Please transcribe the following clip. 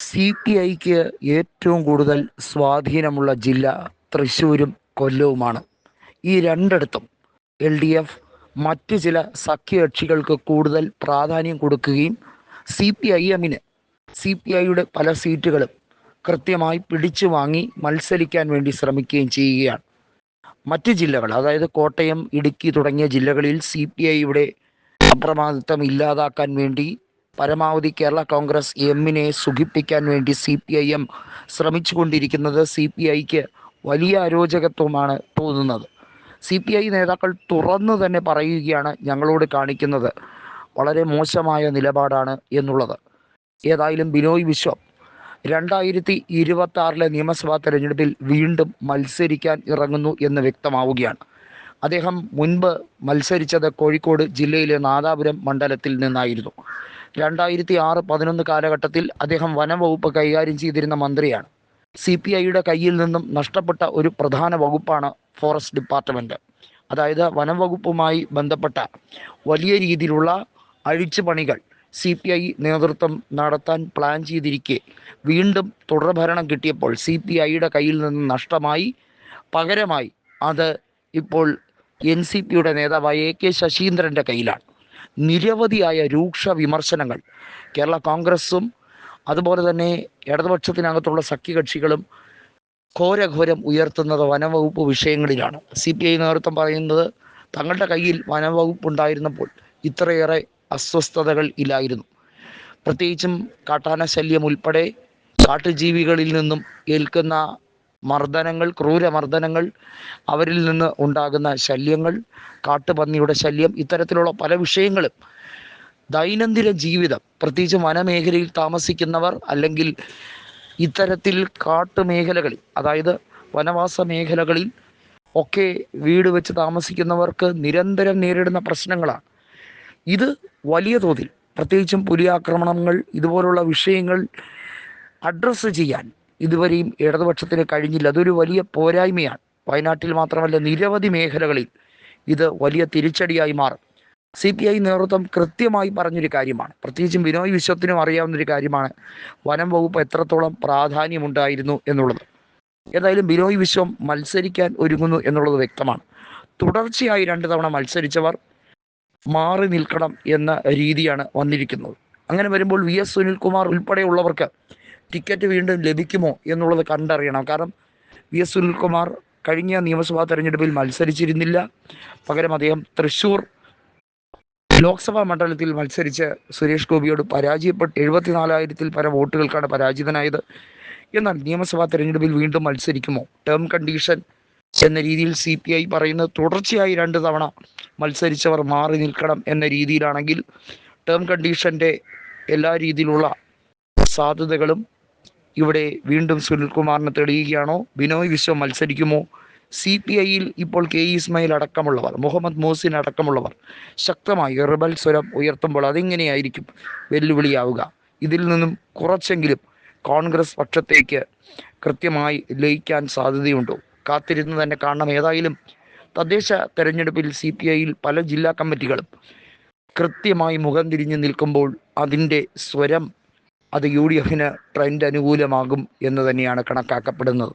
CPIക്ക് ഏറ്റവും കൂടുതൽ സ്വാധീനമുള്ള ജില്ല തൃശ്ശൂരും കൊല്ലവുമാണ്. ഈ രണ്ടിടത്തും LDF മറ്റ് ചില സഖ്യകക്ഷികൾക്ക് കൂടുതൽ പ്രാധാന്യം കൊടുക്കുകയും CPIഎമ്മിന് CPIയുടെ പല സീറ്റുകളും കൃത്യമായി പിടിച്ചു വാങ്ങി മത്സരിക്കാൻ വേണ്ടി ശ്രമിക്കുകയും ചെയ്യുകയാണ്. മറ്റ് ജില്ലകൾ, അതായത് കോട്ടയം, ഇടുക്കി തുടങ്ങിയ ജില്ലകളിൽ CPIയുടെ അപ്രമാദിത്വം ഇല്ലാതാക്കാൻ വേണ്ടി പരമാവധി കേരള കോൺഗ്രസ് എമ്മിനെ സുഖിപ്പിക്കാൻ വേണ്ടി CPIഎം ശ്രമിച്ചുകൊണ്ടിരിക്കുന്നത് CPIക്ക് വലിയ അരോചകത്വമാണ് തോന്നുന്നത്. CPI നേതാക്കൾ തുറന്നു തന്നെ പറയുകയാണ്, ഞങ്ങളോട് കാണിക്കുന്നത് വളരെ മോശമായ നിലപാടാണ് എന്നുള്ളത്. ഏതായാലും ബിനോയ് വിശ്വം 2026 നിയമസഭാ തെരഞ്ഞെടുപ്പിൽ വീണ്ടും മത്സരിക്കാൻ ഇറങ്ങുന്നു എന്ന് വ്യക്തമാവുകയാണ്. അദ്ദേഹം മുൻപ് മത്സരിച്ചത് കോഴിക്കോട് ജില്ലയിലെ നാദാപുരം മണ്ഡലത്തിൽ നിന്നായിരുന്നു. 2006-11 കാലഘട്ടത്തിൽ അദ്ദേഹം വനംവകുപ്പ് കൈകാര്യം ചെയ്തിരുന്ന മന്ത്രിയാണ്. CPIയുടെ കയ്യിൽ നിന്നും നഷ്ടപ്പെട്ട ഒരു പ്രധാന വകുപ്പാണ് ഫോറസ്റ്റ് ഡിപ്പാർട്ട്മെൻറ്റ്. അതായത് വനംവകുപ്പുമായി ബന്ധപ്പെട്ട വലിയ രീതിയിലുള്ള അഴിച്ചുപണികൾ CPI നേതൃത്വം നടത്താൻ പ്ലാൻ ചെയ്തിരിക്കെ വീണ്ടും തുടർഭരണം കിട്ടിയപ്പോൾ CPIയുടെ കയ്യിൽ നിന്ന് നഷ്ടമായി. പകരമായി അത് ഇപ്പോൾ NCPയുടെ നേതാവായ AK ശശീന്ദ്രൻ്റെ കയ്യിലാണ്. നിരവധിയായ രൂക്ഷ വിമർശനങ്ങൾ കേരള കോൺഗ്രസും അതുപോലെ തന്നെ ഇടതുപക്ഷത്തിനകത്തുള്ള സഖ്യകക്ഷികളും ഘോരഘോരം ഉയർത്തുന്നത് വനംവകുപ്പ് വിഷയങ്ങളിലാണ്. CPI നേതൃത്വം പറയുന്നത് തങ്ങളുടെ കയ്യിൽ വനംവകുപ്പ് ഉണ്ടായിരുന്നപ്പോൾ ഇത്രയേറെ അസ്വസ്ഥതകൾ ഇല്ലായിരുന്നു. പ്രത്യേകിച്ചും കാട്ടാന ശല്യം ഉൾപ്പെടെ കാട്ടുജീവികളിൽ നിന്നും ഏൽക്കുന്ന മർദ്ദനങ്ങൾ, ക്രൂരമർദ്ദനങ്ങൾ, അവരിൽ നിന്ന് ഉണ്ടാകുന്ന ശല്യങ്ങൾ, കാട്ടുപന്നിയുടെ ശല്യം, ഇത്തരത്തിലുള്ള പല വിഷയങ്ങളും ദൈനംദിന ജീവിതം, പ്രത്യേകിച്ച് വനമേഖലയിൽ താമസിക്കുന്നവർ അല്ലെങ്കിൽ ഇത്തരത്തിൽ കാട്ടുമേഖലകളിൽ, അതായത് വനവാസ മേഖലകളിൽ ഒക്കെ വീട് വെച്ച് താമസിക്കുന്നവർക്ക് നിരന്തരം നേരിടുന്ന പ്രശ്നങ്ങളാണ്. ഇത് വലിയ തോതിൽ, പ്രത്യേകിച്ചും പുലിയാക്രമണങ്ങൾ, ഇതുപോലുള്ള വിഷയങ്ങൾ അഡ്രസ്സ് ചെയ്യാൻ ഇതുവരെയും ഇടതുപക്ഷത്തിന് കഴിഞ്ഞില്ല. അതൊരു വലിയ പോരായ്മയാണ്. വയനാട്ടിൽ മാത്രമല്ല, നിരവധി മേഖലകളിൽ ഇത് വലിയ തിരിച്ചടിയായി മാറും. CPI നേതൃത്വം കൃത്യമായി പറഞ്ഞൊരു കാര്യമാണ്, പ്രത്യേകിച്ചും ബിനോയ് വിശ്വത്തിനും അറിയാവുന്നൊരു കാര്യമാണ് വനം വകുപ്പ് എത്രത്തോളം പ്രാധാന്യമുണ്ടായിരുന്നു എന്നുള്ളത്. ഏതായാലും ബിനോയ് വിശ്വം മത്സരിക്കാൻ ഒരുങ്ങുന്നു എന്നുള്ളത് വ്യക്തമാണ്. തുടർച്ചയായി 2 തവണ മത്സരിച്ചവർ മാറി നിൽക്കണം എന്ന രീതിയാണ് വന്നിരിക്കുന്നത്. അങ്ങനെ വരുമ്പോൾ VS സുനിൽകുമാർ ഉൾപ്പെടെയുള്ളവർക്ക് ടിക്കറ്റ് വീണ്ടും ലഭിക്കുമോ എന്നുള്ളത് കണ്ടറിയണം. കാരണം VS സുനിൽകുമാർ കഴിഞ്ഞ നിയമസഭാ തെരഞ്ഞെടുപ്പിൽ മത്സരിച്ചിരുന്നില്ല. പകരം അദ്ദേഹം തൃശ്ശൂർ ലോക്സഭാ മണ്ഡലത്തിൽ മത്സരിച്ച് സുരേഷ് ഗോപിയോട് പരാജയപ്പെട്ട് 74,000-ൽ പരം വോട്ടുകൾക്കാണ് പരാജിതനായത്. എന്നാൽ നിയമസഭാ തെരഞ്ഞെടുപ്പിൽ വീണ്ടും മത്സരിക്കുമോ? ടേം കണ്ടീഷൻ എന്ന രീതിയിൽ CPI പറയുന്നത് തുടർച്ചയായി 2 തവണ മത്സരിച്ചവർ മാറി നിൽക്കണം എന്ന രീതിയിലാണെങ്കിൽ ടേം കണ്ടീഷൻ്റെ എല്ലാ രീതിയിലുള്ള സാധ്യതകളും ഇവിടെ വീണ്ടും സുനിൽകുമാറിന് തെളിയുകയാണോ? ബിനോയ് വിശ്വം മത്സരിക്കുമോ? CPIയിൽ ഇപ്പോൾ K ഇസ്മായിൽ അടക്കമുള്ളവർ, മുഹമ്മദ് മോസിൻ അടക്കമുള്ളവർ ശക്തമായി റിബൽ സ്വരം ഉയർത്തുമ്പോൾ അതെങ്ങനെയായിരിക്കും വെല്ലുവിളിയാവുക? ഇതിൽ നിന്നും കുറച്ചെങ്കിലും കോൺഗ്രസ് പക്ഷത്തേക്ക് കൃത്യമായി ലയിക്കാൻ സാധ്യതയുണ്ടോ? കാത്തിരുന്ന് തന്നെ കാണണം. ഏതായാലും തദ്ദേശ തെരഞ്ഞെടുപ്പിൽ CPIയിൽ പല ജില്ലാ കമ്മിറ്റികളും കൃത്യമായി മുഖം തിരിഞ്ഞു നിൽക്കുമ്പോൾ അതിൻ്റെ സ്വരം അത് UDFന് ട്രെൻഡ് അനുകൂലമാകും എന്ന് തന്നെയാണ് കണക്കാക്കപ്പെടുന്നത്.